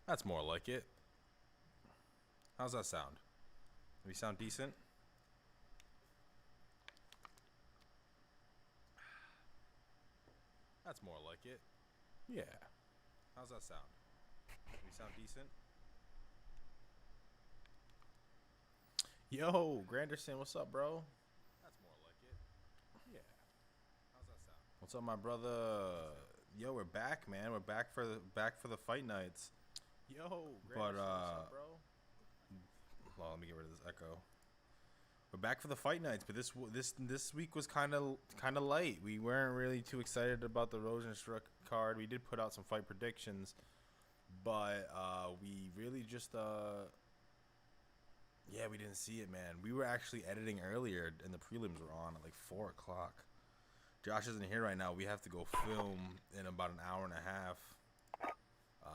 That's more like it. How's that sound? Do we sound decent? That's more like it. Yeah. How's that sound? Do we sound decent? Yo, Granderson, what's up, bro? That's more like it. Yeah. How's that sound? What's up, my brother? Yo, we're back, man. We're back for the fight nights. Yo, Granderson, what's up, bro? Well, let me get rid of this echo. We're back for the fight nights, but this week was kind of light. We weren't really too excited about the Rosenstruck card. We did put out some fight predictions, but we really just yeah, we didn't see it, man. We were actually editing earlier, and the prelims were on at like 4 o'clock. Josh isn't here right now. We have to go film in about an hour and a half,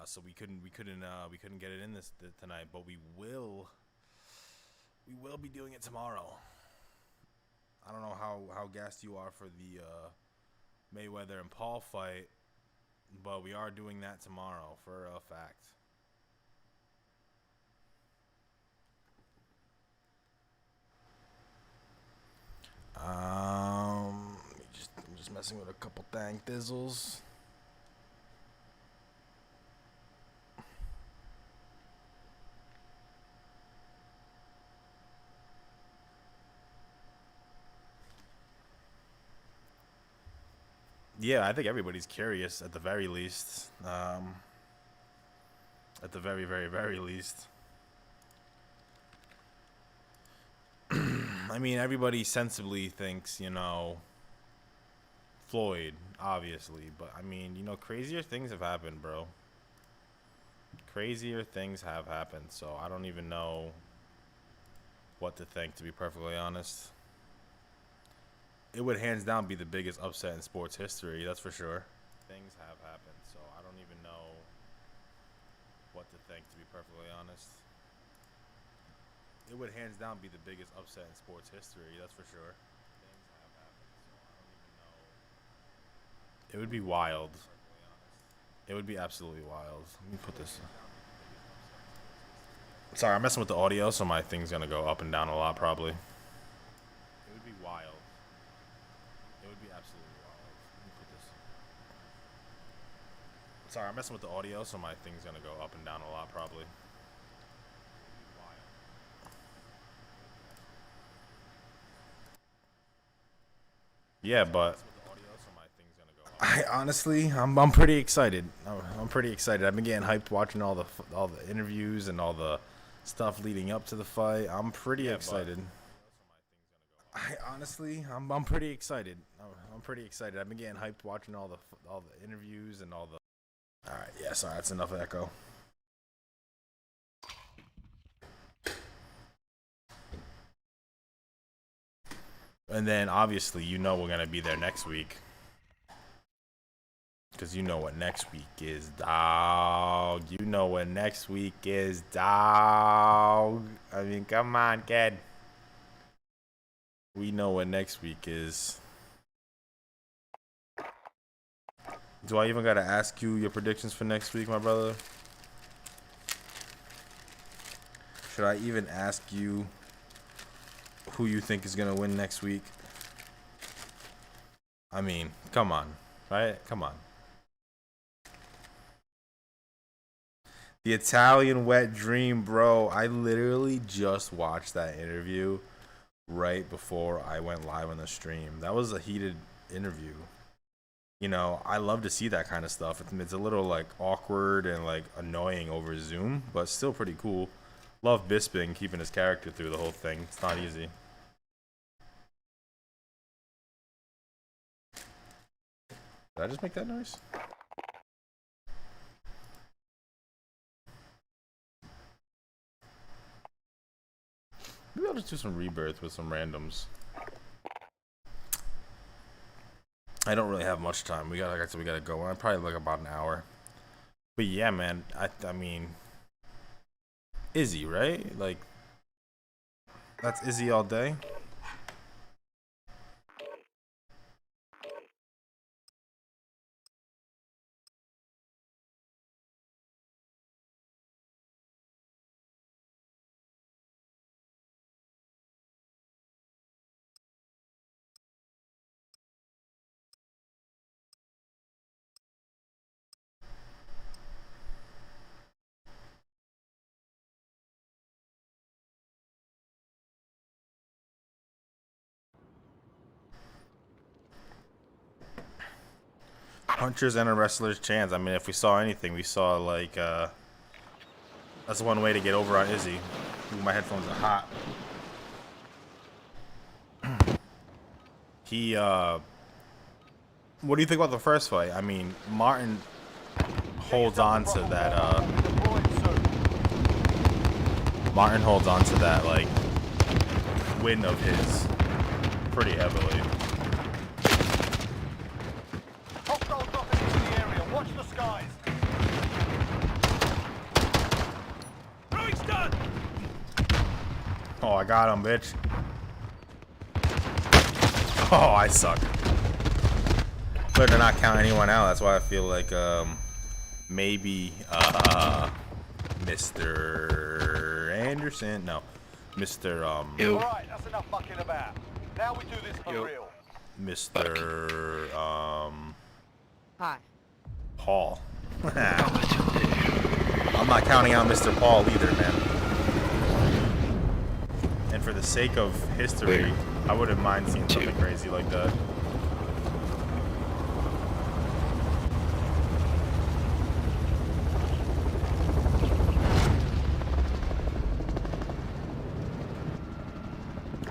so we couldn't get it in this tonight, but we will be doing it tomorrow. I don't know how gassed you are for the Mayweather and Paul fight, but we are doing that tomorrow for a fact. I'm just messing with a couple dang thizzles. Yeah, I think everybody's curious at the very least. At the very least. I mean, everybody sensibly thinks, Floyd, obviously. But, I mean, crazier things have happened, bro. Crazier things have happened. So, I don't even know what to think, to be perfectly honest. It would hands down be the biggest upset in sports history, that's for sure. Things have happened, so I don't even know what to think, to be perfectly honest. It would hands down be the biggest upset in sports history, that's for sure. Things have happened, so I don't even know. It would be wild. It would be absolutely wild. Let me put this. Sorry, I'm messing with the audio, so my thing's gonna go up and down a lot, probably. It would be wild. It would be absolutely wild. Let me put this. Sorry, I'm messing with the audio, so my thing's gonna go up and down a lot, probably. Yeah, but I honestly, I'm pretty excited. I'm pretty excited. I've been getting hyped watching all the interviews and all the stuff leading up to the fight. I'm pretty excited. I honestly, I'm pretty excited. I'm pretty excited. I've been getting hyped watching all the interviews and all the. All right, yeah, sorry, that's enough echo. And then obviously, we're gonna be there next week. Because you know what next week is, dog. You know what next week is, dog. I mean, come on, kid. We know what next week is. Do I even gotta ask you your predictions for next week, my brother? Should I even ask you who you think is gonna win next week? I mean, come on, right? Come on. The Italian Wet Dream, bro. I literally just watched that interview right before I went live on the stream. That was a heated interview. I love to see that kind of stuff. It's a little like awkward and like annoying over Zoom, but still pretty cool. Love Bisping keeping his character through the whole thing. It's not easy. Did I just make that noise? Maybe I'll just do some rebirth with some randoms. I don't really have much time. Like I said, we gotta go. Probably like about an hour. But yeah, man. I mean, Izzy, right? Like, that's Izzy all day. puncher's and a wrestler's chance. I mean, if we saw anything, we saw like that's one way to get over on Izzy. Ooh, my headphones are hot. He what do you think about the first fight? I mean, Martin holds on to that like win of his pretty heavily. Hostile dropping into the area. Watch the skies. Throwing stun. Oh, I got him, bitch. Oh, I suck. But they're not counting anyone out. That's why I feel like maybe Mr. Anderson. No, Mr. Alright, that's enough mucking about. Now we do this for real. Mr. Hi. Paul. I'm not counting out Mr. Paul either, man. And for the sake of history, I wouldn't mind seeing something crazy like that.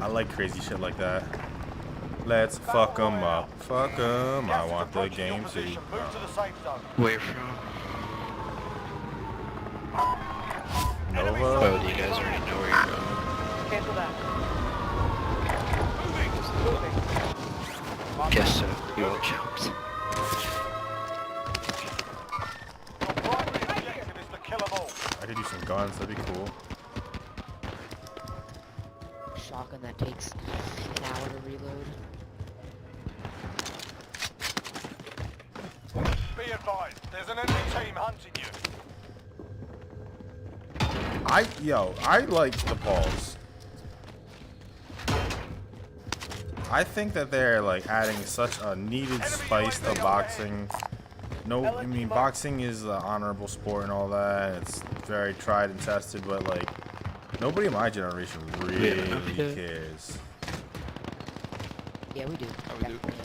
I like crazy shit like that. Let's fuck 'em up. Fuck 'em. I want the game to. Move to the safe zone. Where from? Nova. Oh, do you guys already know where you're going? Cancel that. Guess so. You all jumped. Your primary objective is to kill them all. I could use some guns. That'd be cool. Shotgun that takes an hour to reload. Be advised, there's an enemy team hunting you. I like the Pauls. I think that they're like adding such a needed spice to boxing. No, I mean boxing is an honorable sport and all that. It's very tried and tested, but like nobody in my generation really cares. Yeah, we do. we do. Definitely, yeah.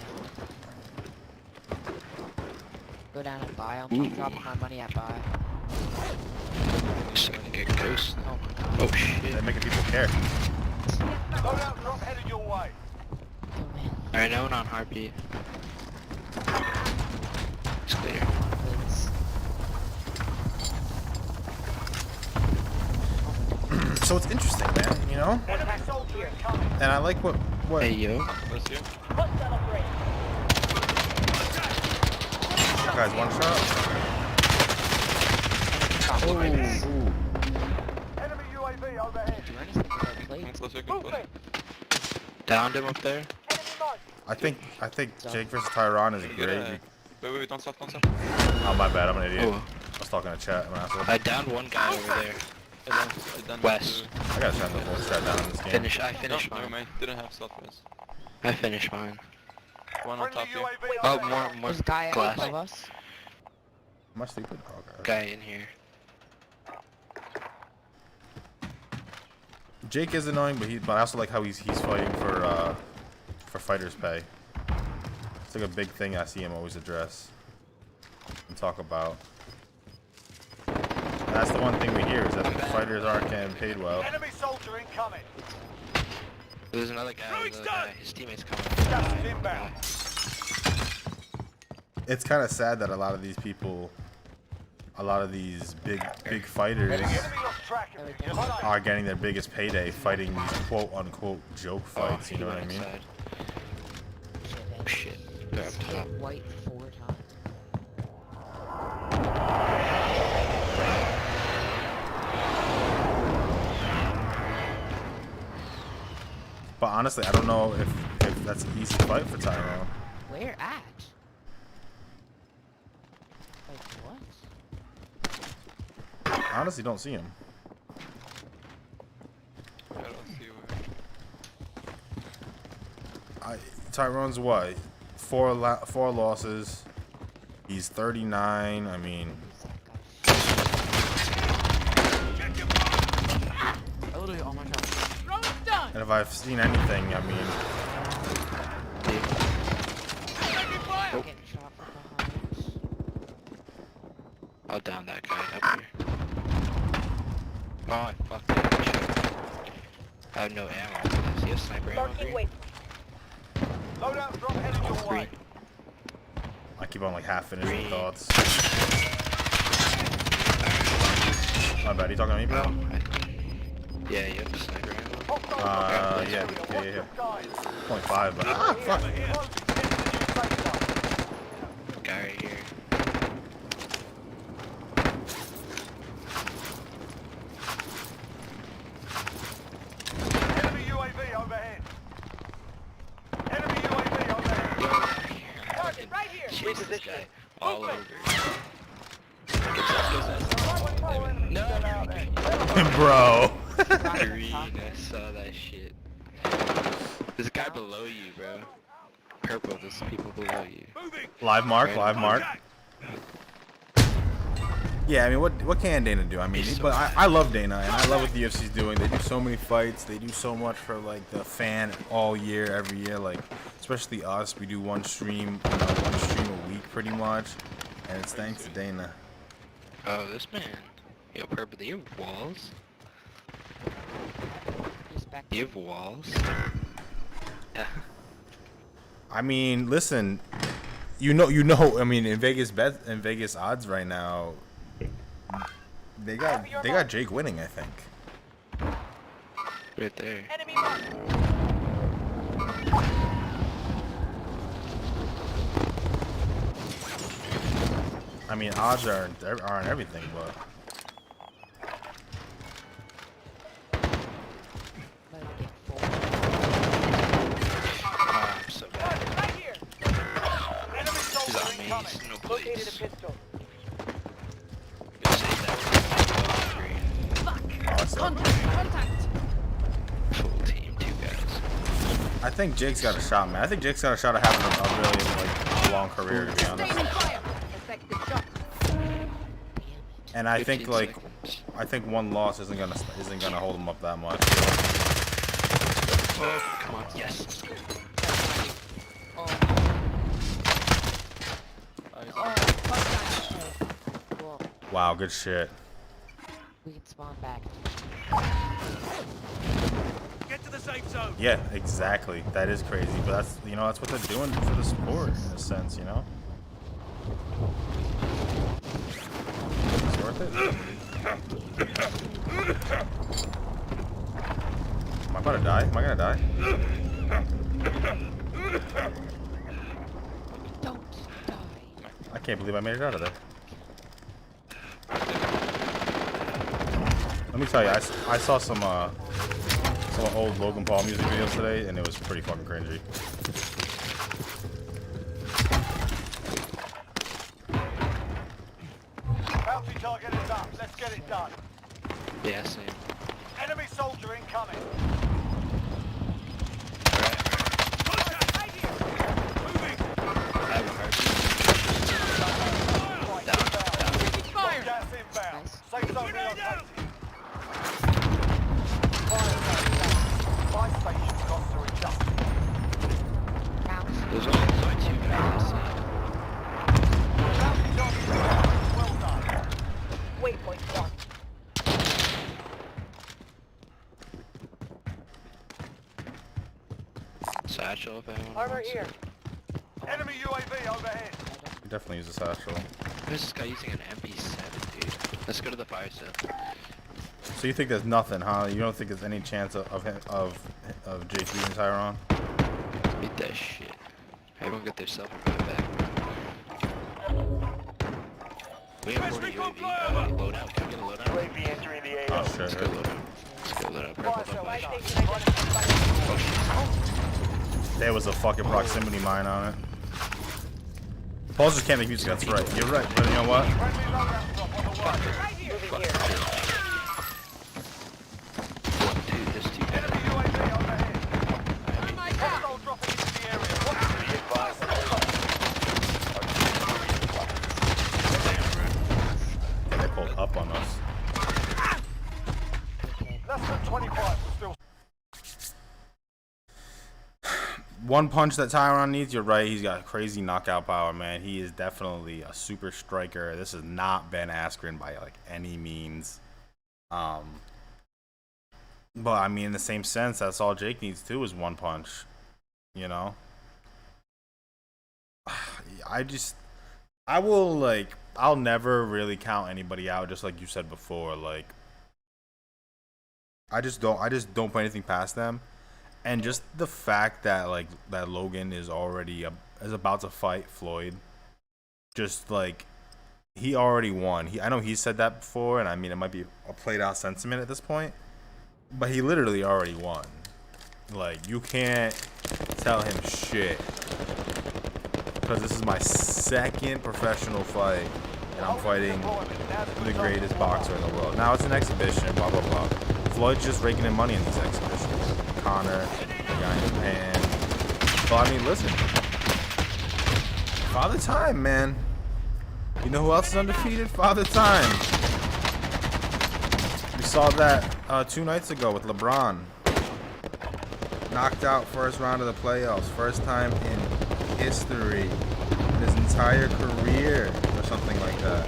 Go down and buy. I'm dropping my money at buy. Somebody get ghost. Oh my god. Oh shit. They're making people care. Loadout drop headed your way. Oh man. Alright, now we're on heartbeat. It's clear. Please. So it's interesting, man. You know, Enemy soldier incoming. and I like what. Hey yo. Guys, one shot. Enemy UAV overhead. Do anything with our plate. Movement. Downed him up there. Enemy mark. I think Jake versus Tyron is great. Wait, don't stop. Oh my bad, I'm an idiot. Oh. I was talking to chat, I'm an asshole. I downed one guy over there. West. I gotta try the whole chat down in this game. I finished Never mine. mind, didn't have stealth vest. I finished mine. One on Friendly top here. UAV Oh, overhead. more There's a guy glass. above us. Am I stupid? Okay. Guy in here. Jake is annoying, but I also like how he's fighting for fighters' pay. It's like a big thing I see him always address and talk about. And that's the one thing we hear is that the fighters aren't getting paid well. Enemy soldier incoming. There's another guy. His teammates coming. Gas is inbound. It's kind of sad that a lot of these big fighters Enemy lost track of you. You're safe. are getting their biggest payday fighting these quote-unquote joke fights, you know what I mean? Oh shit. They're up top. Hit white 4 times. But honestly, I don't know if that's an easy fight for Tyrone. Where at? Like what? I honestly don't see him. I don't see where. Tyrone's what? Four losses. He's 39. I mean, and if I've seen anything, I mean, Getting shot from behind. I'll down that guy up here. Oh, I fucked it. Shit. I have no ammo for this. You have sniper ammo, Green? Loadout drop headed your way. I keep on like half finishing thoughts. My bad, you talking to me, bro? Yeah, you have sniper ammo. Yeah. 0.5, but fuck. Guy right here. Enemy UAV overhead. Enemy UAV overhead. Target right here. Jesus, this guy. All over. No, Bro. Green, I saw that shit. There's a guy below you, bro. Purple, there's people below you. Live mark. Yeah, I mean, what can Dana do? I mean, but I love Dana, and I love what the UFC's doing. They do so many fights. They do so much for, like, the fan all year, every year. Like, especially us. We do one stream a week, pretty much. And it's thanks to Dana. Oh, this man. Yo, Purple, do you have walls? Do you have walls? Yeah. I mean, listen, you know. I mean, in Vegas odds right now, they got Jake winning, I think. Right there. Enemy mark. I mean, odds aren't everything, but I'm so bad. Right here. Enemy He's soldier on me, incoming. he's no Located a place. pistol. Gonna save that one. awesome. Contact! Full team, 2 guys. I think Jake's got a shot, man. I think Jake's got a shot of having a really like long career, to be honest. Effective shot. And I think 15 like seconds. one loss isn't gonna hold him up that much. Oh, come on, yes. Cool. Wow, good shit. We can spawn back. Get to the safe zone. Yeah, exactly. That is crazy, but that's that's what they're doing for the sport in a sense, you know. It's worth it. Am I about to die? Am I gonna die? Don't die. I can't believe I made it out of there. Let me tell you, I saw some old Logan Paul music videos today, and it was pretty fucking cringy. Bounty target is up. Let's get it done. Yeah, same. Enemy soldier incoming. Alright. Right here. Moving. I have a heartbeat. Down. Gas inbound. Nice. Safe zone relocated. Buy station costs are adjusted. There's only 2 guys. Bounty target down. Well done. Waypoint marked. Satchel if anyone Over wants here. it. Enemy UAV overhead. You definitely use a satchel. Who's this guy using an MP7, dude? Let's go to the fire zone. So you think there's nothing, huh? You don't think there's any chance of Jake beating Tyron? Beat that shit. Everyone get their self and put it back. We have 40 UAV. Loadout. Can we get a loadout? UAV entering the area. Oh Let's shit. go loadout. Let's go loadout. Purple, don't buy shit. There was a fucking proximity mine on it. Paul just can't make music, that's right. You're right, but you know what? Friendly loadout drop on the way. Right here. Dude, there's 2 guys. Enemy UAV overhead. Hostile dropping into the area. Be advised. Yeah, they pulled up on us. Less than 25 still. one punch that Tyron needs, you're right. He's got crazy knockout power, man. He is definitely a super striker. This is not Ben Askren by like any means. But I mean, in the same sense, that's all Jake needs too is one punch. You know. I'll never really count anybody out, just like you said before. Like, I just don't put anything past them. And just the fact that like that Logan is already is about to fight Floyd, just like he already won. I know he said that before, and I mean it might be a played out sentiment at this point, but he literally already won. Like you can't tell him shit because this is my second professional fight, and I'm fighting the greatest boxer in the world. Now it's an exhibition, blah blah blah. Floyd's just raking in money in these exhibitions. Connor, the guy in Japan. But I mean, listen. Father Time, man. You know who else is undefeated? Father Time. We saw that 2 nights ago with LeBron. Knocked out first round of the playoffs. First time in history. In his entire career. Or something like that.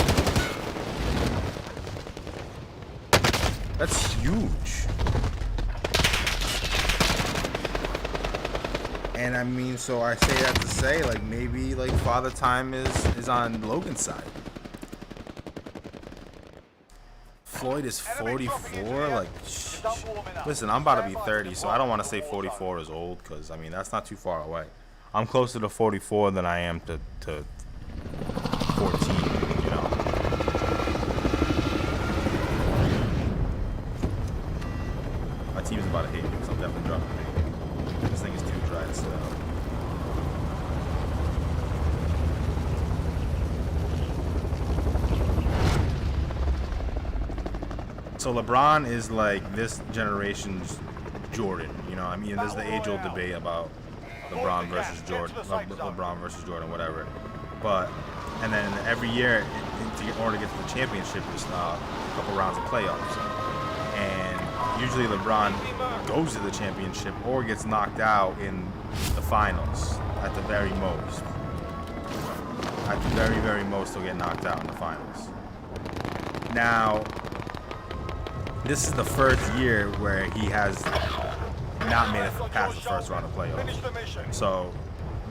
That's huge. And I mean, so I say that to say, like, maybe, like, Father Time is on Logan's side. Floyd is 44, like, listen, I'm about to be 30, so I don't want to say 44 is old, because, I mean, that's not too far away. I'm closer to 44 than I am to 14, you know. My team's about to hate me, because I'm definitely dropping me. This thing is too dry to sit out. So LeBron is like this generation's Jordan. You know, I mean, there's the age-old debate about LeBron versus Jordan, whatever. But and then every year, in order to get to the championship, there's a couple rounds of playoffs. And usually LeBron goes to the championship or gets knocked out in the finals at the very most. At the very, very most, he'll get knocked out in the finals. Now, this is the first year where he has not made it past the first round of playoffs. So,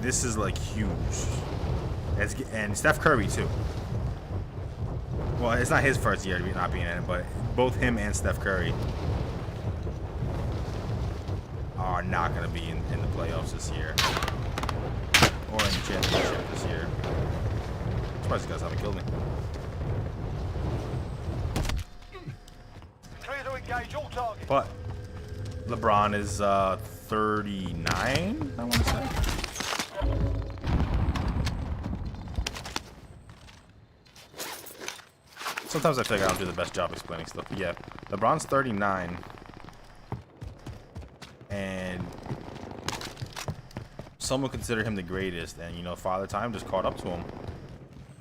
this is like huge. And Steph Curry, too. Well, it's not his first year not being in it, but both him and Steph Curry are not going to be in the playoffs this year. Or in the championship this year. I'm surprised you guys haven't killed me. But LeBron is 39, I want to say. Sometimes I feel like I don't do the best job explaining stuff. But yeah, LeBron's 39. And some would consider him the greatest. And, you know, Father Time just caught up to him.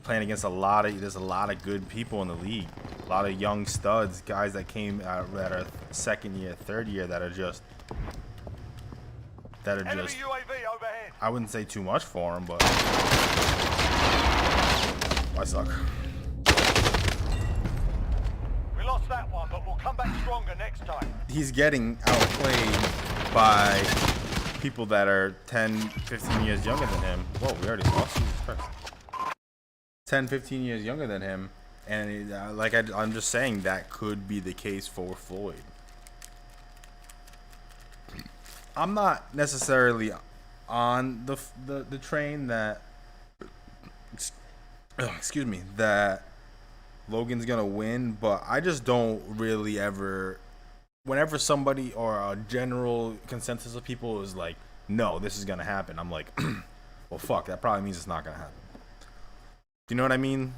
Playing against there's a lot of good people in the league. A lot of young studs, guys that came out that are second year, third year that are just I wouldn't say too much for him, but I suck. We lost that one, but we'll come back stronger next time. He's getting outplayed by people that are 10, 15 years younger than him. Whoa, we already lost. Jesus Christ. 10, 15 years younger than him. And I'm just saying that could be the case for Floyd. I'm not necessarily on the train that excuse me, that Logan's gonna win, but I just don't really ever, whenever somebody or a general consensus of people is like, no, this is gonna happen, I'm like, well, fuck, that probably means it's not gonna happen. Do you know what I mean?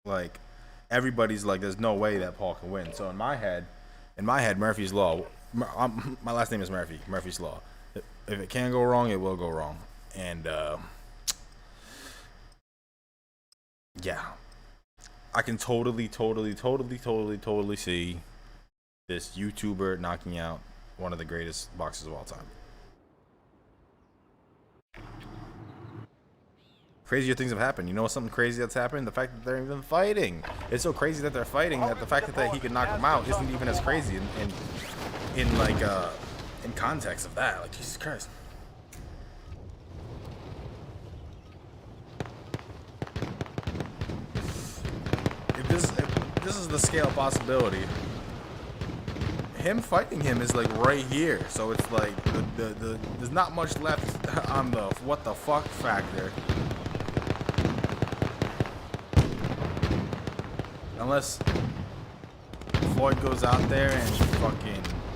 Like, everybody's like, there's no way that Paul can win. So in my head, Murphy's Law. My last name is Murphy. Murphy's Law. If it can go wrong, it will go wrong. And yeah, I can totally see this YouTuber knocking out one of the greatest boxers of all time. Crazier things have happened. You know something crazy that's happened? The fact that they're even fighting. It's so crazy that they're fighting that the fact that he could knock them out isn't even as crazy in context of that. Like, Jesus Christ. If this is the scale of possibility, him fighting him is like right here. So it's like there's not much left on the what the fuck factor. Unless Floyd goes out there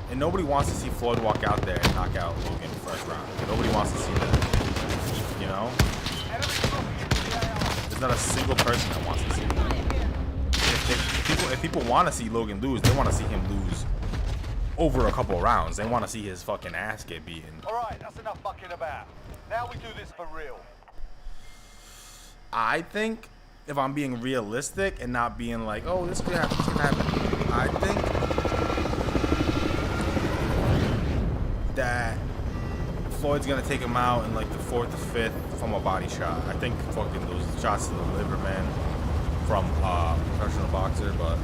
and nobody wants to see Floyd walk out there and knock out Logan first round. Nobody wants to see that. You know? There's not a single person that wants to see that. If people want to see Logan lose, they want to see him lose over a couple of rounds. They want to see his fucking ass get beaten. Alright, that's enough fucking about. Now we do this for real. I think, if I'm being realistic and not being like, oh, this could happen, this could happen, I think that Floyd's gonna take him out in like the 4th or 5th from a body shot. I think fucking those shots to the liver, man, from professional boxer, but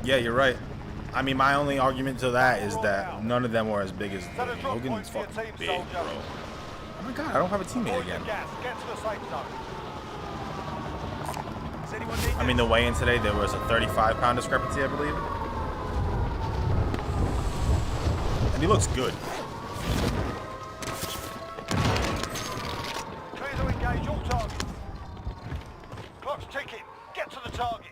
yeah, you're right. I mean, my only argument to that is that none of them were as big as Logan. Logan's fucking big, bro. Oh my god, I don't have a teammate again. I mean, the weigh-in today, there was a 35-pound discrepancy, I believe. And he looks good. Clear to engage all targets. Clock's ticking. Get to the target.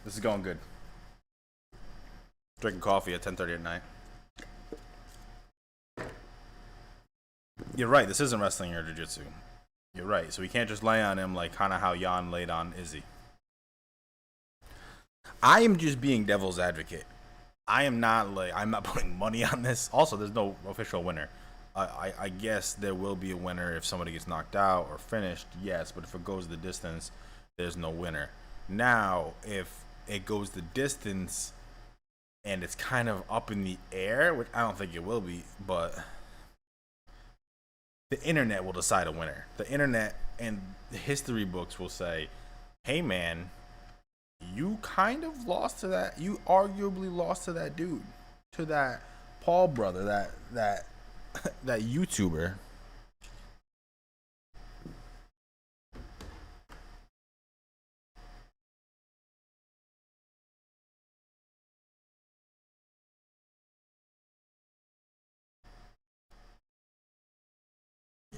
This is going good. Drinking coffee at 10:30 at night. You're right, this isn't wrestling or jiu-jitsu. You're right, so we can't just lay on him like kind of how Jan laid on Izzy. I am just being devil's advocate. I'm not putting money on this. Also, there's no official winner. I guess there will be a winner if somebody gets knocked out or finished, yes, but if it goes the distance, there's no winner. Now, if it goes the distance and it's kind of up in the air, which I don't think it will be, but the internet will decide a winner. The internet and the history books will say, hey man, you kind of lost to that, you arguably lost to that dude, to that Paul brother, that YouTuber.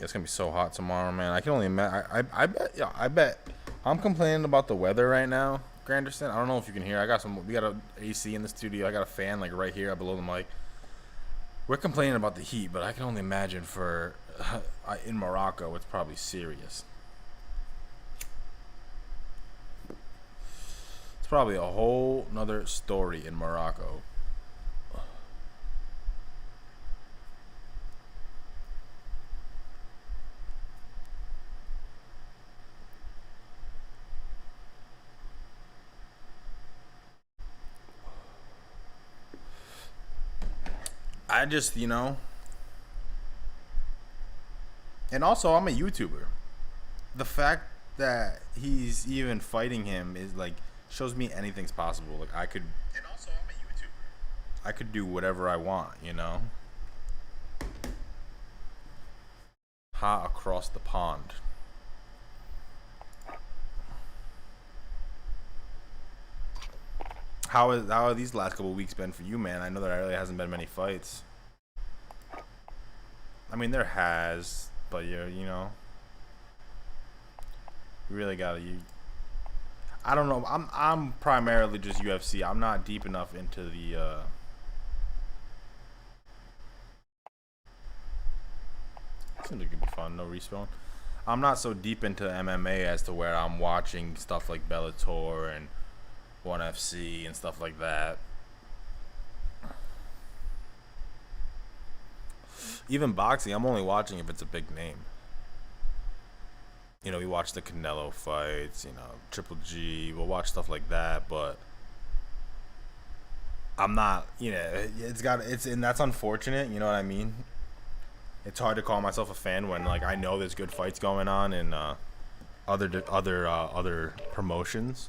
It's gonna be so hot tomorrow, man. I can only imagine. I bet. I'm complaining about the weather right now, Granderson. I don't know if you can hear. We got a AC in the studio. I got a fan like right here below the mic. We're complaining about the heat, but I can only imagine for in Morocco, it's probably serious. It's probably a whole nother story in Morocco. I just, you know, and also I'm a YouTuber. The fact that he's even fighting him is like shows me anything's possible. Like I could, and also I'm a YouTuber. I could do whatever I want, you know. Ha across the pond. How are these last couple of weeks been for you, man? I know there really hasn't been many fights. I mean, there has, but you know, you really gotta. I don't know. I'm primarily just UFC. I'm not deep enough into the. Seems like it'd be fun. No respawn. I'm not so deep into MMA as to where I'm watching stuff like Bellator and 1FC and stuff like that. Even boxing, I'm only watching if it's a big name. You know, we watch the Canelo fights, you know, Triple G. We'll watch stuff like that, but I'm not, you know, and that's unfortunate. You know what I mean? It's hard to call myself a fan when, like, I know there's good fights going on in other promotions.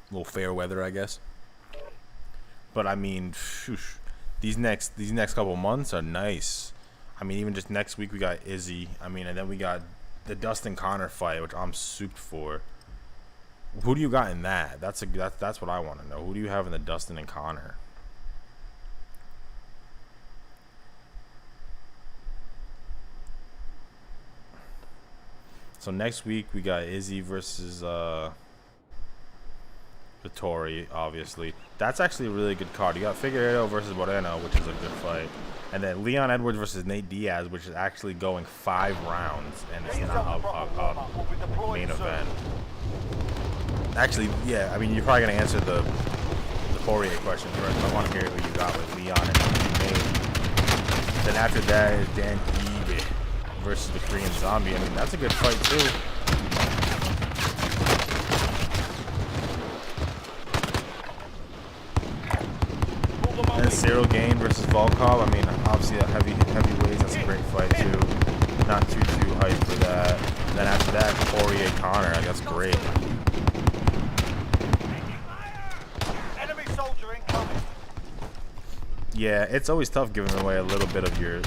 A little fair weather, I guess. But I mean, shoosh, these next couple months are nice. I mean, even just next week we got Izzy. I mean, and then we got the Dustin Connor fight, which I'm souped for. Who do you got in that? That's what I want to know. Who do you have in the Dustin and Connor? So next week we got Izzy versus Vittori, obviously. That's actually a really good card. You got Figueiredo versus Moreno, which is a good fight. And then Leon Edwards versus Nate Diaz, which is actually going 5 rounds, and it's not a main event. Actually, yeah, I mean, you're probably going to answer the Poirier question first. I want to hear who you got with Leon and Nate. Then after that is Dan Ige versus the Korean Zombie. I mean, that's a good fight, too. And Cyril Gain versus Volkov. I mean, obviously a heavyweight. That's a great fight too. Not too hyped for that. And then after that, Poirier Connor. That's great. Enemy soldier incoming. Yeah, it's always tough giving away a little bit of your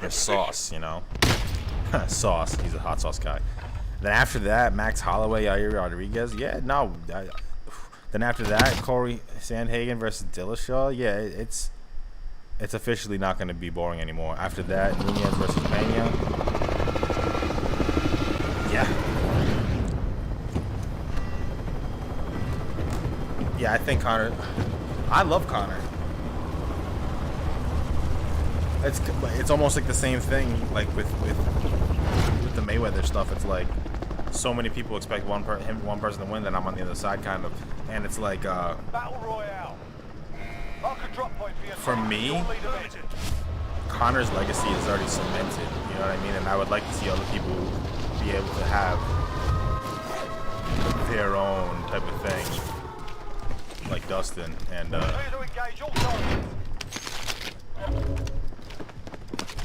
sauce, you know. Sauce. He's a hot sauce guy. Then after that, Max Holloway, Yair Rodriguez. Yeah, no. Then after that, Corey Sandhagen versus Dillashaw. Yeah, it's officially not going to be boring anymore. After that, Nunez versus Pena. Yeah, I think Conor. I love Conor. It's almost like the same thing, like with the Mayweather stuff. It's like so many people expect one person to win, then I'm on the other side, kind of. And it's like, Battle Royale. Mark a drop point for for me, Conor's legacy is already cemented. You know what I mean? And I would like to see other people be able to have their own type of thing, like Dustin. And Clear to engage all targets.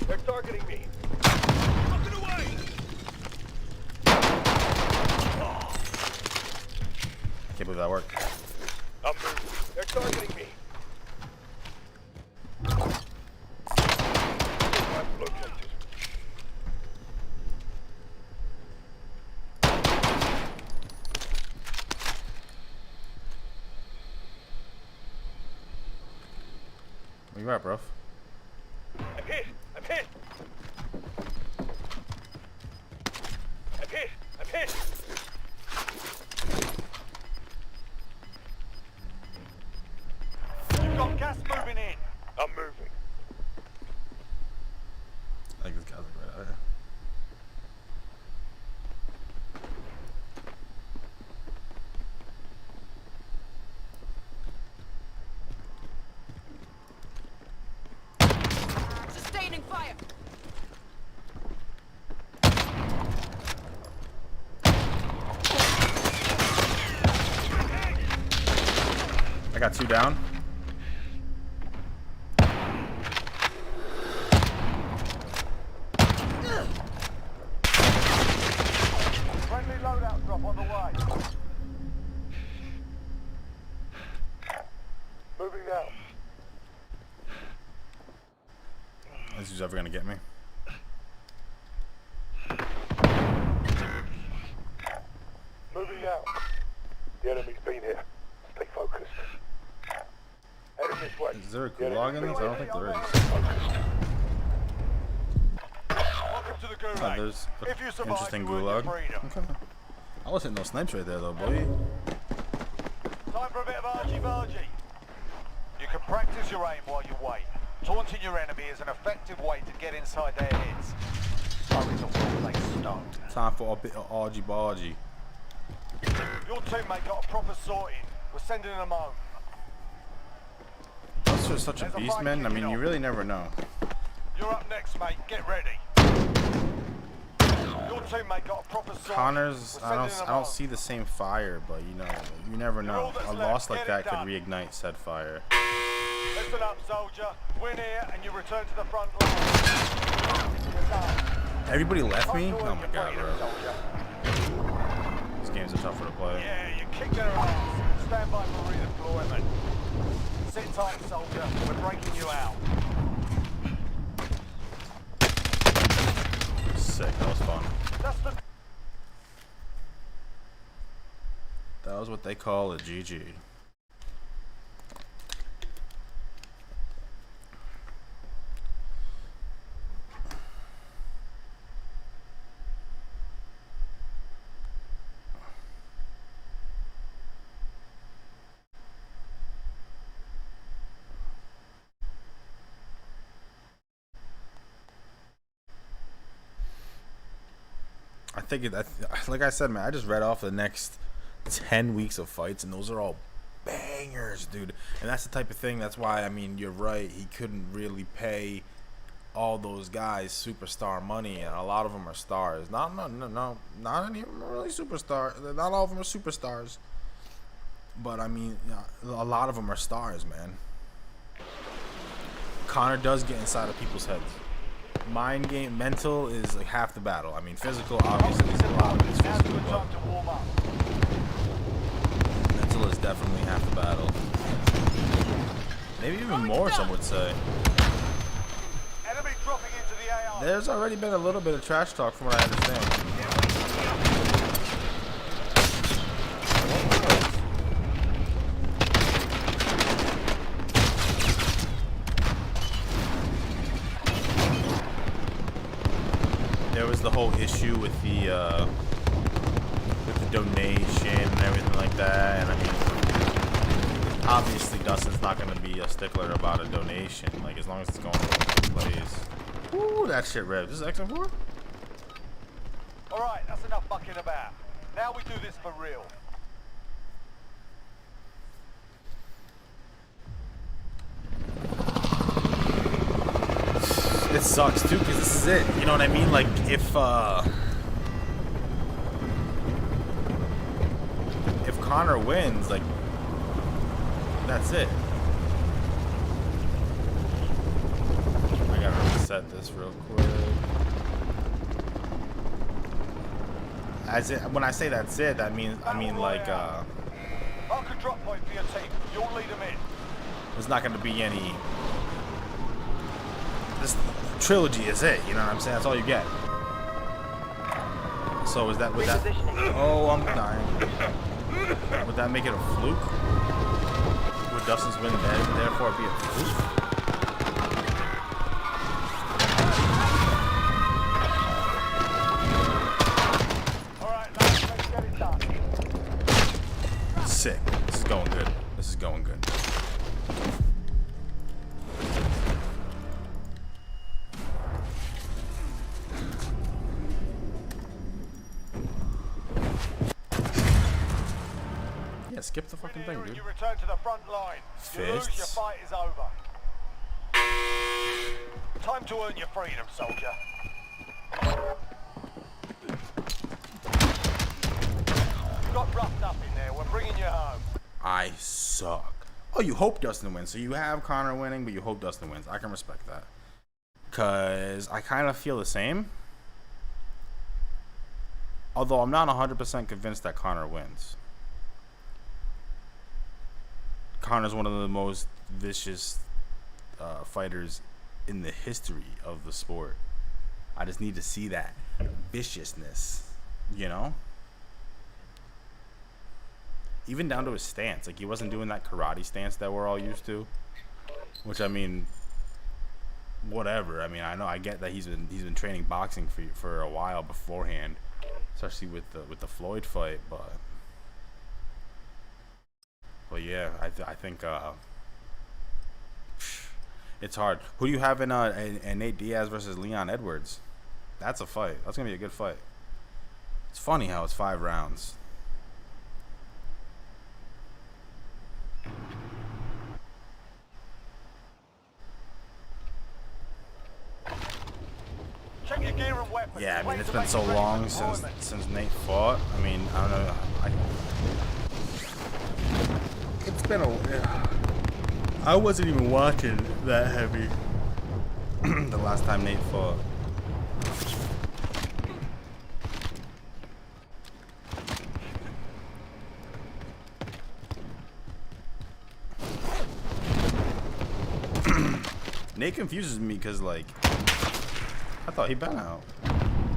They're targeting me. Fucking away! can't believe that worked. I'm moving. They're targeting me. Where you at, bro? I'm hit. I'm hit. I'm hit. I'm hit. You've got gas moving in. I'm moving. I think this guy's like right out here. Sustaining fire. I got 2 down. Friendly loadout drop on the way. Moving now. This who's ever gonna get me. Moving now. The enemy's been here. Stay focused. Heading this way. Is there a gulag in this? I don't think there is. Welcome to the gulag. Oh, there's an If you survive, interesting you earn your gulag. freedom. Okay. I was hitting those snipes right there, though, boy. Time for a bit of argy-bargy. Practice your aim while you wait. Taunting your enemy is an effective way to get inside their heads. Slowing the wall like stone. Time for a bit of argy bargy. Your teammate got a proper sorting. We're sending them home. That's just such a There's a beast, fight man. I kicking mean, you off. really never know. You're up next, mate. Get ready. Your teammate got a proper sorting. Connors, We're I sending them don't home. see the same fire, but you know, you never You're all know. that's A left. loss like Get that it could done. reignite said fire. Listen up, soldier. Win here and you return to the front line. You're done. Everybody left me? Time to Oh earn my your god, freedom, bro. soldier. These games are tougher to play. Yeah, you kick their ass. Stand by for redeployment. Sit tight, soldier. We're breaking you out. Sick, that was fun. That's the... That was what they call a GG. I think like I said, man, I just read off the next 10 weeks of fights, and those are all bangers, dude. And that's the type of thing. That's why, I mean, you're right. He couldn't really pay all those guys superstar money, and a lot of them are stars. Not any of them are really superstars. Not all of them are superstars. But I mean, a lot of them are stars, man. Connor does get inside of people's heads. Mind game, mental is like half the battle. I mean, physical obviously is a lot of it is Now's a physical, good time to warm up. but mental is definitely half the battle. Maybe even more, some would say. Enemy dropping into the AR. There's already been a little bit of trash talk from what I understand. There was the whole issue with the donation and everything like that, and I mean, obviously Dustin's not going to be a stickler about a donation, like as long as it's going to plays. Ooh, that shit revs. This is XM4? Alright, that's enough fucking about. Now we do this for real. It sucks too, because this is it. You know what I mean? Like, if Connor wins, like, that's it. I gotta reset this real quick. As it, when I say that's it, that means I mean like Mark a drop point for your team. You'll lead them in. there's not gonna be any. This trilogy is it. You know what I'm saying? That's all you get. So is that would that? Oh, I'm dying. Would that make it a fluke? Would Dustin's win therefore be a fluke? Sick. This is going good. This is going good. Yeah, skip the fucking thing, dude. You return to the front line. You lose, your Fists. fight is over. Time to earn your freedom, soldier. You got roughed up in there. We're bringing you home. I suck. Oh, you hope Dustin wins. So you have Connor winning, but you hope Dustin wins. I can respect that. Because I kind of feel the same. Although I'm not 100% convinced that Connor wins. Connor's one of the most vicious fighters in the history of the sport. I just need to see that viciousness, you know? Even down to his stance. Like, he wasn't doing that karate stance that we're all used to. Which, I mean, whatever. I mean, I get that he's been training boxing for a while beforehand, especially with the Floyd fight, but yeah, I think It's hard. Who do you have in Nate Diaz versus Leon Edwards? That's a fight. That's gonna be a good fight. It's funny how it's 5 rounds. Check your gear and weapons. Yeah, I mean, Wait it's to been make so you ready for long deployment. since Nate fought. I mean, I don't know. It's been a. I wasn't even watching that heavy the last time Nate fought. Nate confuses me because, like, I thought he'd been out,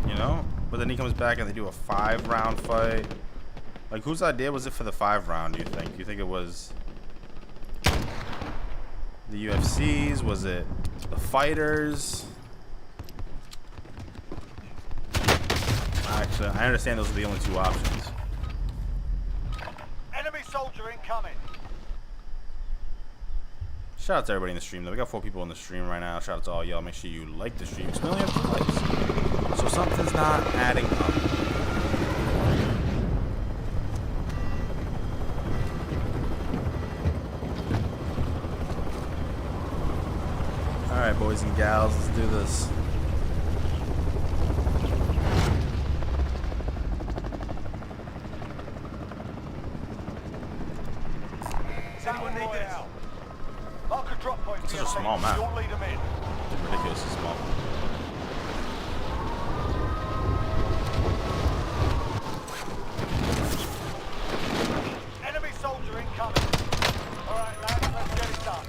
you know? But then he comes back and they do a 5-round fight. Like, whose idea was it for the 5-round, do you think? Do you think it was the UFC's? Was it the fighters? Actually, I understand those are the only 2 options. Enemy soldier incoming. Shout out to everybody in the stream, though. We got 4 people in the stream right now. Shout out to all y'all. Make sure you like the stream. We only have 2 likes. So something's not adding up. Alright, boys and gals, let's do this. Does anyone need this? Mark a drop point for This is your a small team. map. You'll lead them in. It's ridiculously small. Enemy soldier incoming. Alright, lads, let's get it done.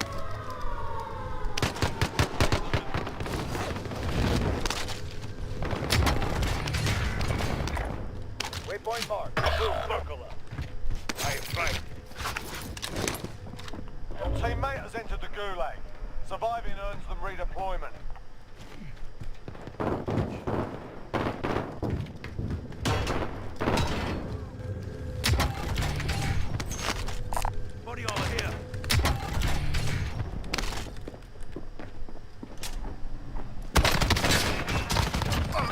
Waypoint mark. Circle up. I am right. Your teammate has entered the gulag. Surviving earns them redeployment. Body armor here.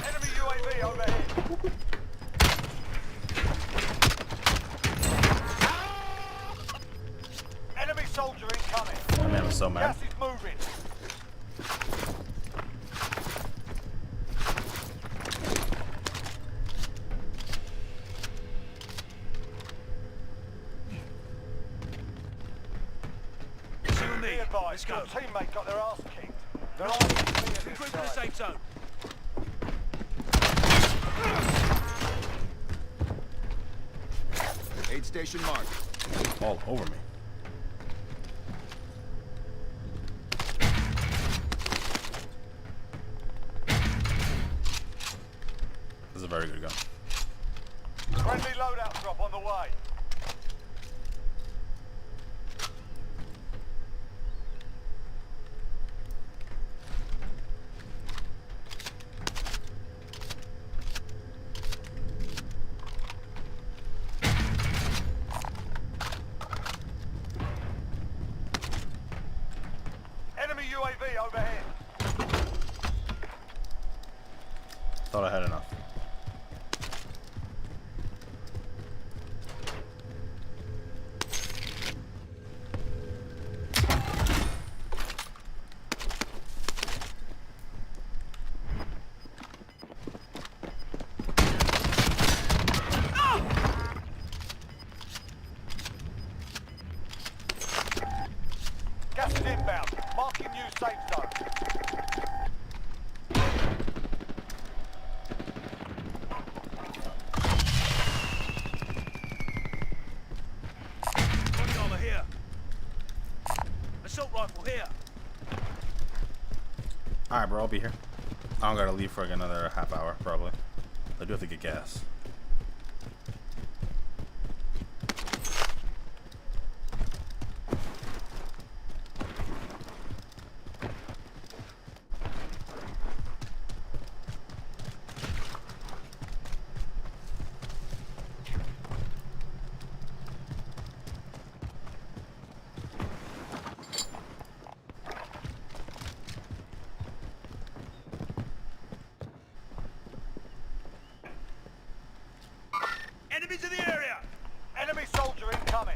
Enemy UAV overhead. Enemy soldier incoming. That man was so mad. Gas is moving. Be advised, your teammate got their ass kicked. They're all group to the safe zone. Aid station marked. All over me. This is a very good gun. Friendly loadout drop on the way. Enemy UAV overhead. Thought I had enough. Gas is inbound. Marking new safe zone. Body armor here. Assault rifle here. Alright, bro, I'll be here. I don't gotta leave for like another half hour, probably. I do have to get gas. Enemies in the area! Enemy soldier incoming!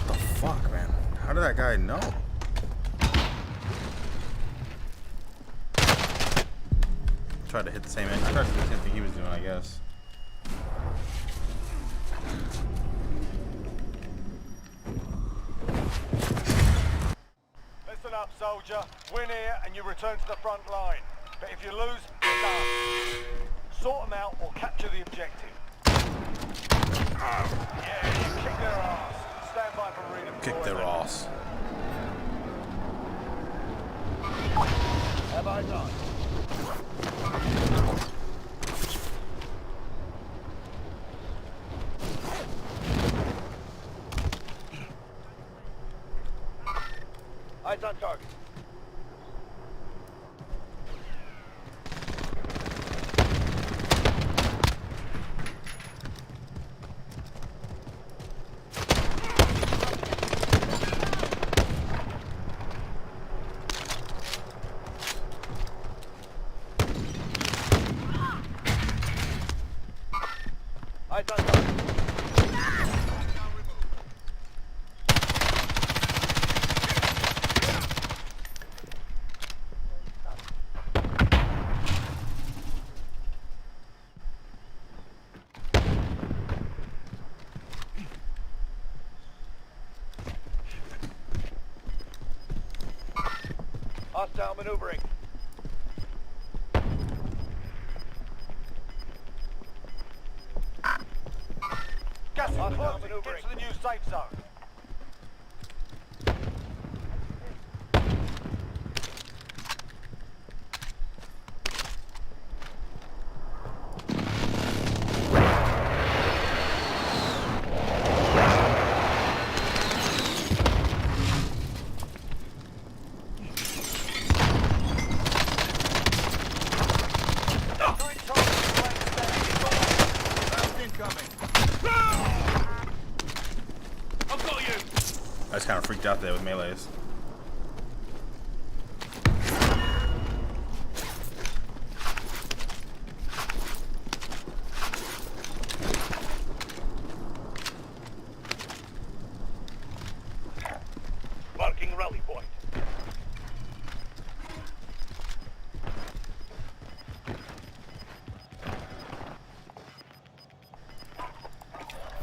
Oh, fuck, man. How did that guy know? Tried to hit the same. I tried to do the same thing he was doing, I guess. Listen up, soldier. Win here and you return to the front line. But if you lose, you're done. Sort them out or capture the objective. Yeah, you kick their ass. Stand by for redeployment. Kick their ass. Have eyes on. Eyes on target. Eyes on target. Hostile maneuvering. Gas is closing. Get to the new safe zone. I just kind of freaked out there with melees. Marking rally point.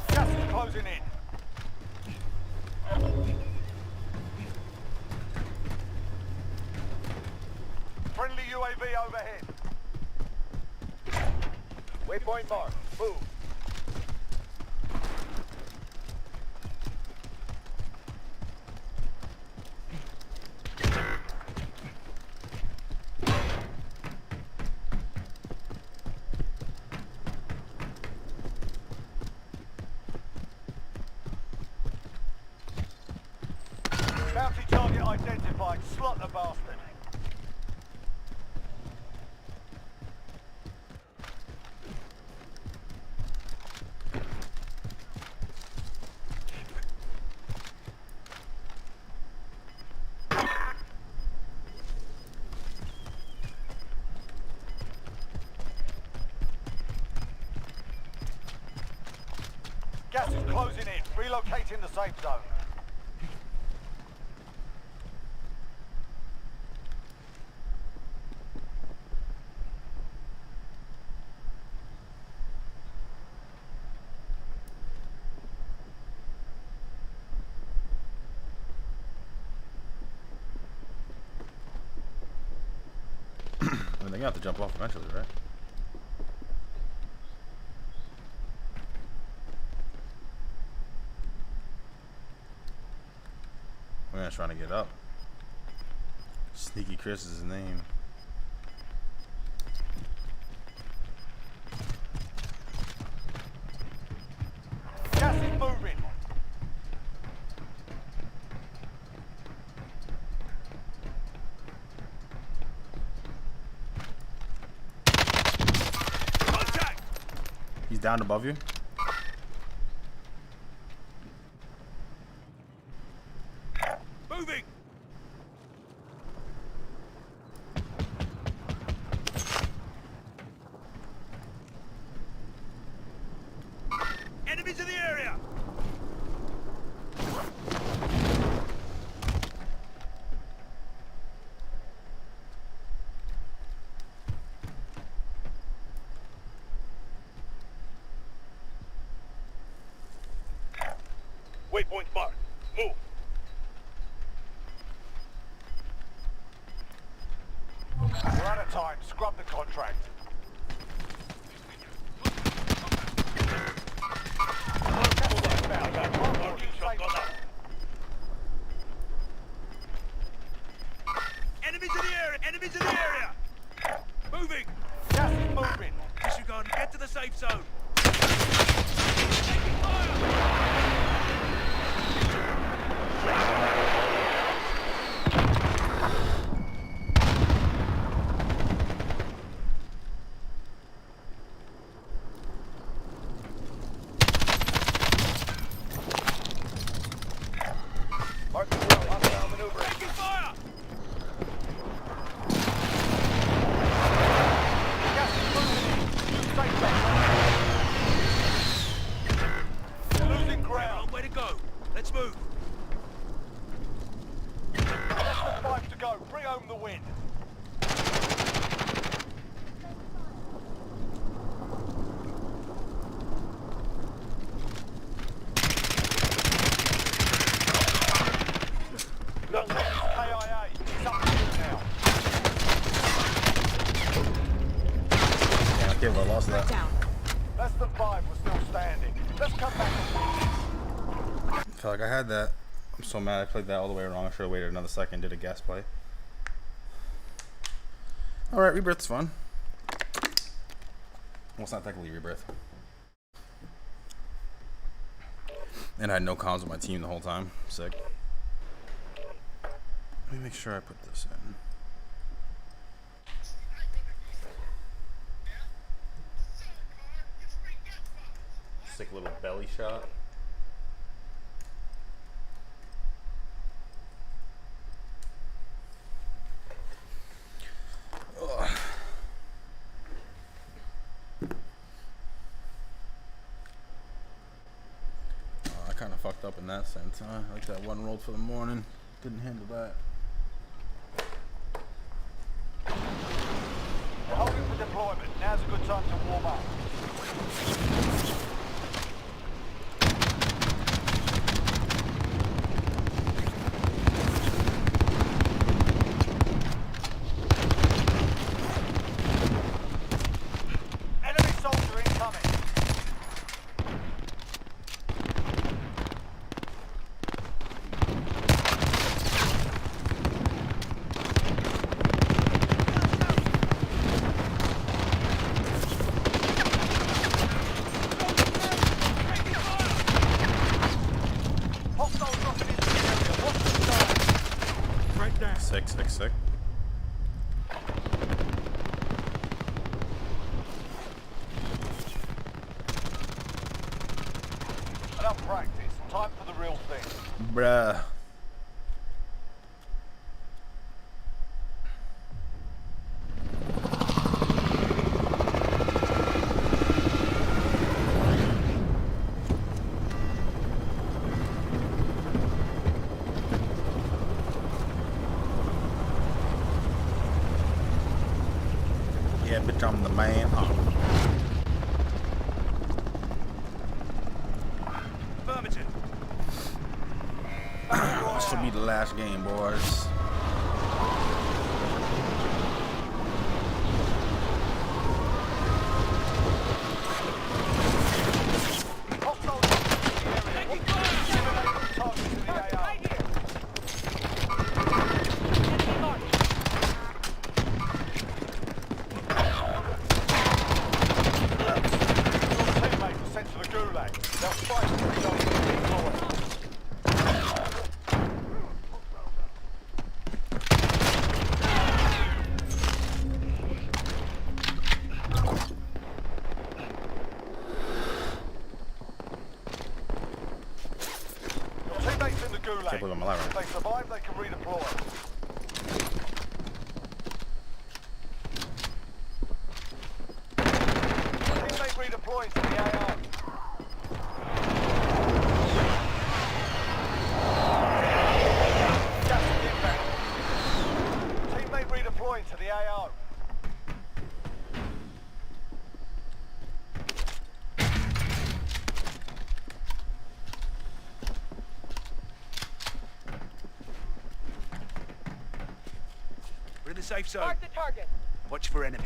Gas is closing in. Friendly UAV overhead. Waypoint mark. Move. Bounty target identified. Slot the bastard. Gas is closing in. Relocating the safe zone. I mean, they have to jump off eventually, right? We're not trying to get up. Sneaky Chris is his name. Gas is moving. Contact! He's down above you. Moving. Enemies in the area! Waypoint marked. Move. We're out of time. Scrub the contract. Enemies in the area! Enemies in the area! Moving! Gas is moving! Disregard, get to the safe zone! Taking fire! Mark the wheel, hostile maneuver. Taking fire! Gas is moving! Safe zone! Losing ground. Long way to go. Let's move. Less than 5 to go. Bring home the win. Look, KIA. It's up to you now. Yeah, okay, well, I lost that. Less than 5. We're still standing. Let's come back and win this. I feel like I had that. I'm so mad I played that all the way wrong. I should have waited another second, did a gas play. Alright, rebirth's fun. Well, it's not technically rebirth. And I had no comms with my team the whole time. Sick. Let me make sure I put this in. Sick little belly shot. Ugh. I kind of fucked up in that sense, huh? Like that one rolled for the morning. Didn't handle that. We're holding for deployment. Now's a good time to warm up. Enemy soldier incoming. Hostile dropping into the area. Watch the side. Right there. Sick. Enough practice. Time for the real thing. Bruh. Yeah, bitch, I'm the man. Affirmative. This will be the last game, boys. Hostile dropping into the area. Eliminate all targets in the AR. Your teammate was sent to the gulag. They'll fight to reload the deploy. Your teammate's in the gulag. Can't believe I'm alive. If they survive, they can redeploy. Teammate redeploying to the AR. safe zone. Mark the target. Watch for enemy.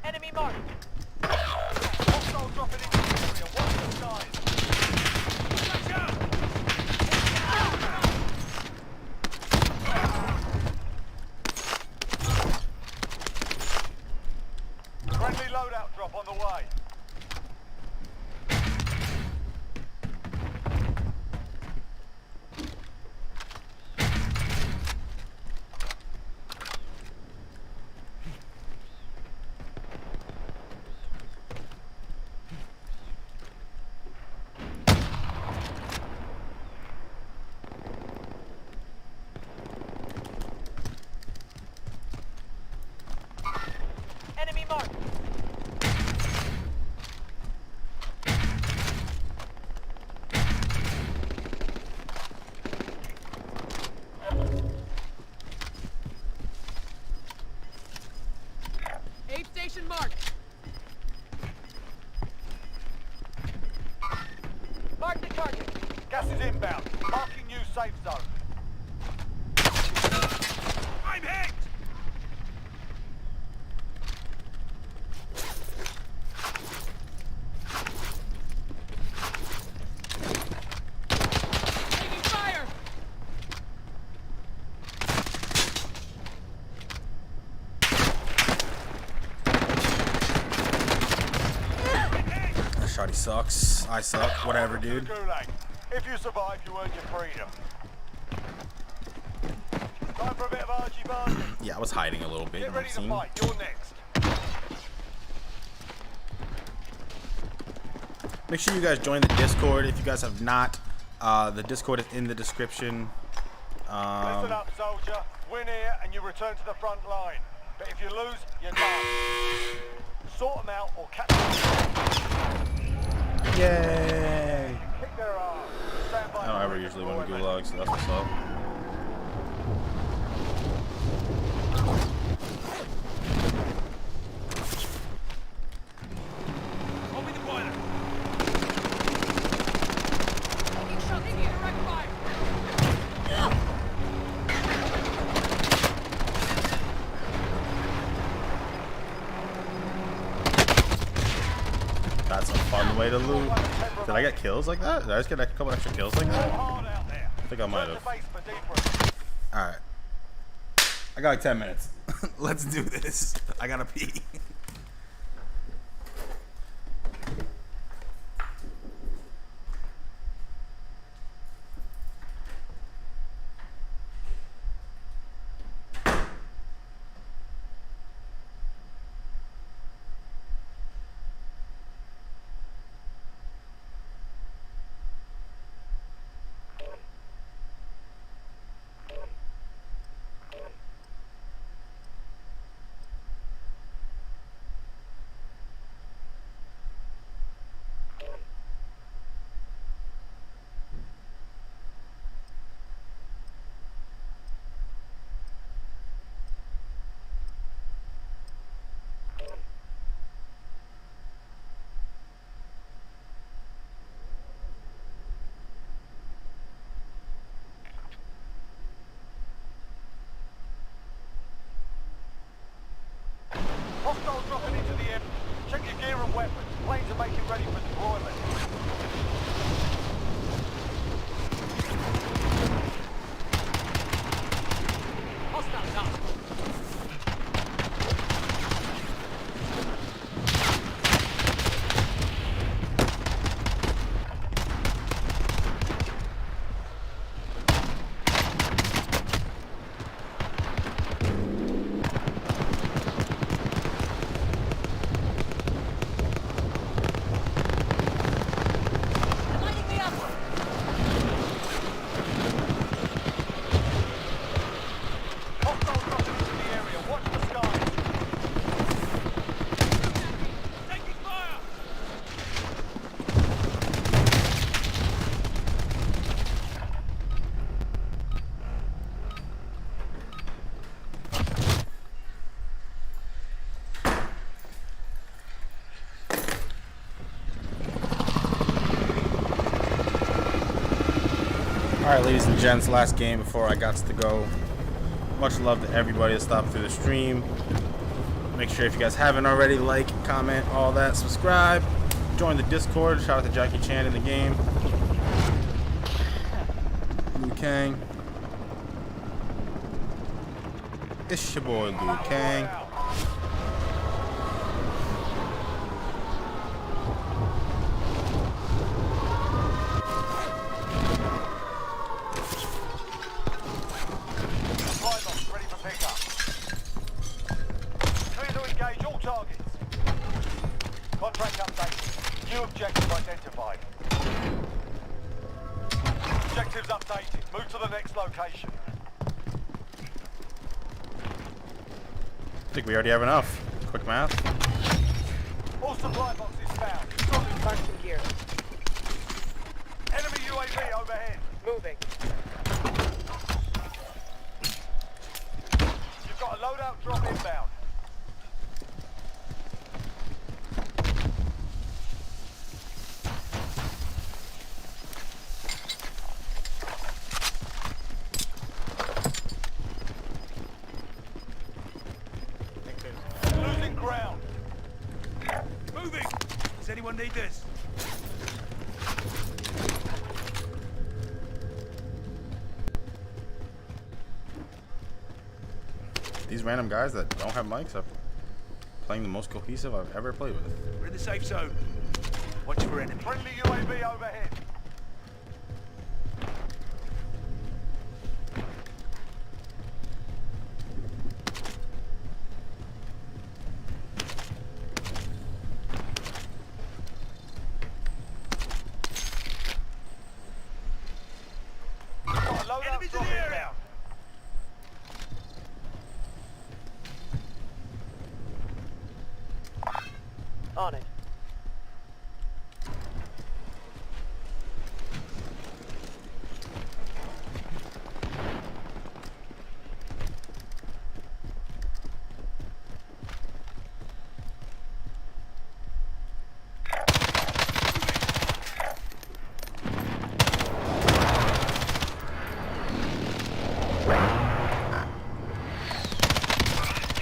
Enemy marked. Hostile dropping into the area. Watch the skies. Watch out! Friendly loadout drop on the way. Enemy marked. Aid station marked. Mark the target. Gas is inbound. Marking new safe zone. I'm hit! Taking fire. That shotty sucks. I suck. Whatever, dude. Gulag. If you survive, you earn your freedom. Time for a bit of argy-bargy. Yeah, I was hiding a little bit. Get You know what ready I'm to saying? fight. You're next. Make sure you guys join the Discord if you guys have not. The Discord is in the description. Listen up, soldier. Win here and you return to the front line. But if you lose, you're done. Sort them out or catch them. Yay! Kick their ass. Stand by I don't for ever the usually win deployment. Gulag, so that's what's up. Open the boiler. Taking shots in direct fire. That's a fun way to loot. Did I get kills like that? Did I just get a couple extra kills like Go that? hard out there. I think I might Turn have. to base for debrief. Alright. I got like 10 minutes. Let's do this. I gotta pee. Alright, ladies and gents, last game before I got to go. Much love to everybody that stopped through the stream. Make sure if you guys haven't already, like, comment, all that, subscribe, join the Discord. Shout out to Jackie Chan in the game. Liu Kang. It's your boy Liu Kang. Ready for pickup. Clear to engage all targets. Contract updated. New objective identified. Objectives updated. Move to the next location. I think we already have enough. Quick math. All supply boxes found. Mark some gear. Enemy UAV overhead. Moving. You've got a loadout drop inbound. Losing ground. Moving! Does anyone need this? These random guys that don't have mics are playing the most cohesive I've ever played with. We're in the safe zone. Watch for enemy. Friendly UAV overhead. Got a loadout Enemies in drop the area. inbound. On it.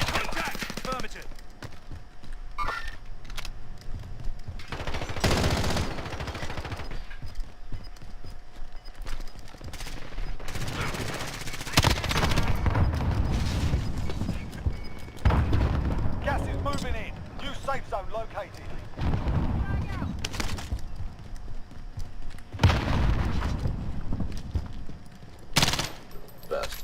Contact! Affirmative. Gas is moving in. New safe zone located. Best.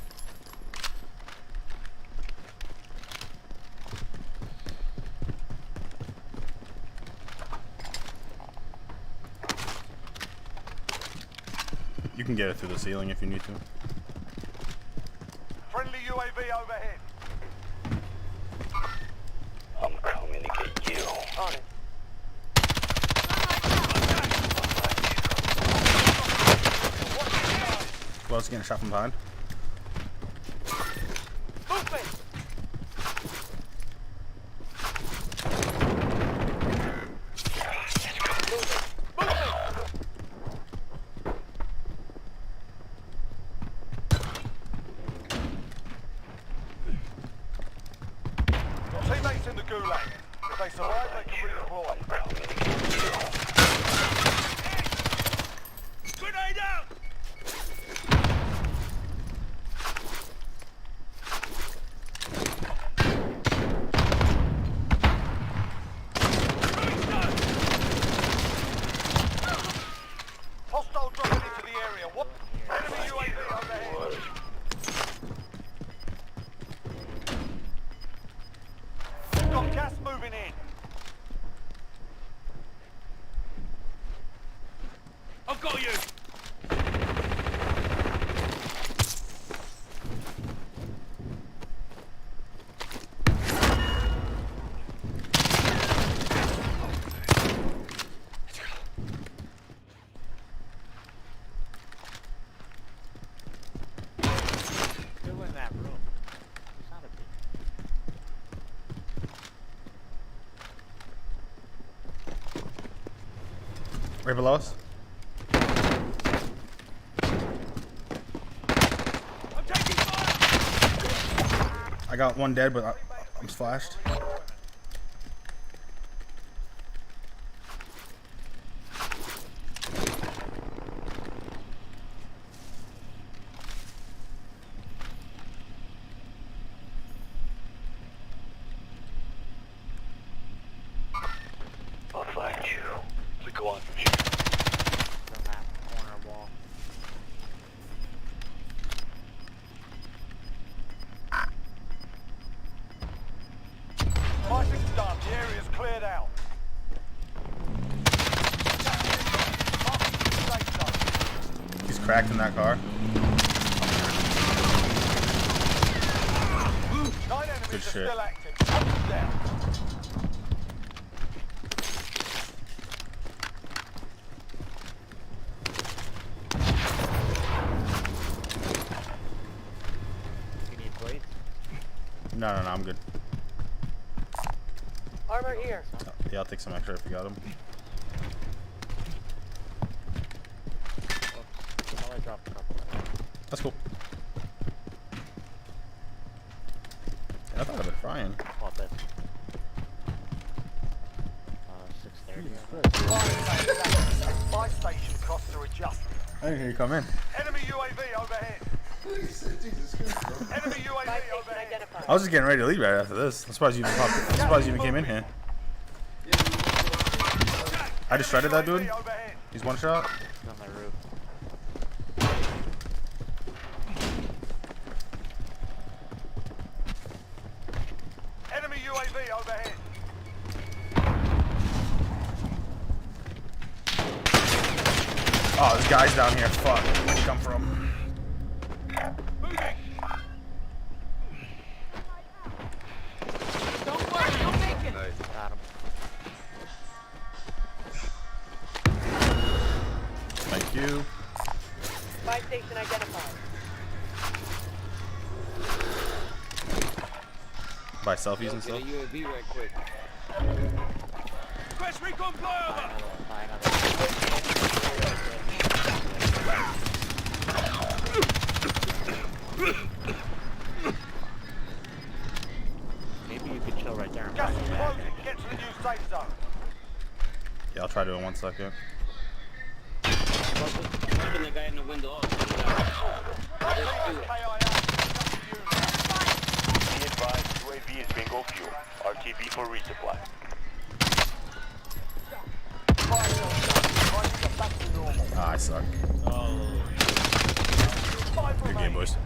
You can get it through the ceiling if you need to. Friendly UAV overhead. I'm coming to get you. On it. Close, getting shot from behind. Movement! Your teammates in the gulag. If they survive, they can redeploy. Grenade out! Throwing stun! Hostile dropping into the area. What? Enemy UAV overhead. We've got gas moving in. I've got you! Still in that room. Son of a bitch. Right below us. I got one dead, but I'm splashed. I'll find you. We go on from here. From that corner wall. Fighting's done. The area's cleared out. He's cracked in that car. 9 enemies Good are shit. still active. Hunt them down. You need plates? No, I'm good. Armor here. Yeah, I'll take some extra if you got them. I dropped a couple. That's cool. Yeah, I thought I'd been frying. What this? 6:30. Buy station costs are adjusted. I didn't hear you come in. Enemy UAV overhead. Enemy Buy UAV station overhead. identified. I was just getting ready to leave right after this. I'm surprised you even popped. I'm surprised you even came in here. I just shredded that dude. UAV overhead. He's one shot. On the roof. Enemy UAV overhead. Oh, this guy's down here. Fuck. Where'd he come from? Don't worry, you'll make it. Got him. Thank you. Buy station identified. Buy selfies and stuff. UAV right quick. Request recon flyover. Buy another. Maybe you could chill right there. And Gas buy is some closing. back. Get to the new safe zone. Yeah, I'll try to in 1 second. Open the guy in the window up. Be advised, UAV is bingo fuel. RTB for resupply. Ah, I suck. Good game, boys.